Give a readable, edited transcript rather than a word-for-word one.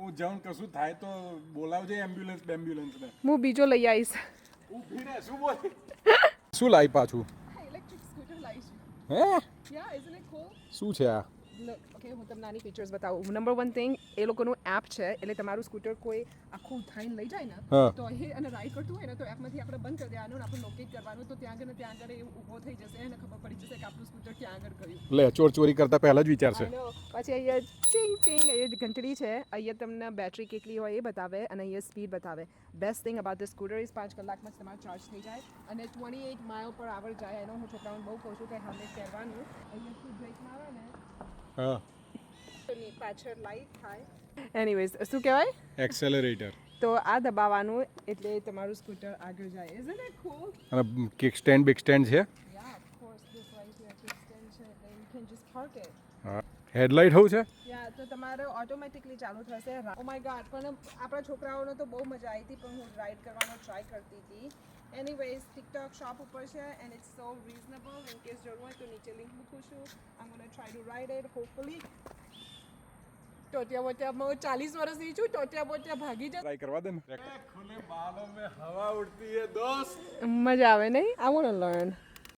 હું જાઉં કશું થાય તો બોલાવજે એમ્બ્યુલન્સ ને હું બીજો લઈ આવીશ. ઊભી રહે શું બોલે શું લાવી પાછું ઇલેક્ટ્રિક સ્કૂટર લાવીશ. હે યા ઇઝન્ટ ઇટ કૂલ? શું છે આ Look, okay, હું તમને આની ફીચર્સ બતાવું. નંબર 1 થિંગ એ લોકોનું એપ છે, એટલે તમારું સ્કૂટર કોઈ આખું થઈને લઈ જાય ને હા. તો એ અને રાઈડ કરતું હોય ને તો એપમાંથી આપણે બંધ કરી દેવાનું અને આપણે લોકેટ કરવાનું તો ત્યાં આગળ ને ત્યાં આગળ એ ઊભો થઈ જશે અને ખબર પડી જશે કે આપણું સ્કૂટર ક્યાં આગળ ગયું. લે ચોરી કરતા પહેલા જ વિચારશે I know. પછી અહીંયા ટિંગ ટિંગ એ ઘંટડી છે, અહીંયા તમને બેટરી કેટલી હોય એ બતાવે અને અહીંયા સ્પીડ બતાવે. Best thing about the scooter is 5 કલાકમાં જ તમારો ચાર્જ થઈ જાય અને 28 માઇલ પર આવર જાય. એનો હું છોકરાઓને બહુ કહું છું કે હેલ્મેટ પહેરવાનું. અહીંયાથી બ્રેક મારે ને હા ની પાછળ લાઈટ થાય. એનીવેઝ શું કહેવાય એક્સેલરેટર તો આ દબાવવાનું એટલે તમારું સ્કૂટર આગળ જાય. Isn't it cool? અને કિક સ્ટેન્ડ બિગ સ્ટેન્ડ છે Yeah, of course. This right here to extend છે એટલે you can just park it. હા હેડલાઇટ હોવું છે Yeah, તો તમારે ઓટોમેટિકલી ચાલુ થશે. ઓ માય ગોડ, પણ આપણા છોકરાઓને તો બહુ મજા આવી હતી પણ હું રાઈડ કરવાનો ટ્રાય કરતી હતી. એનીવેઝ TikTok શોપ ઉપર છે and it's so reasonable. In case જરૂર હોય તો નીચે લિંક મૂકું છું. I'm going to try to ride it hopefully. ટોટિયા બોટિયા 40 વર્ષની છું, ટોટિયા બોટિયા ભાગી જાય. ટ્રાય કરવા દે ને ખુલે બાલોं में हवा उड़ती है दोस्त મજા આવે નહીં? I want to learn.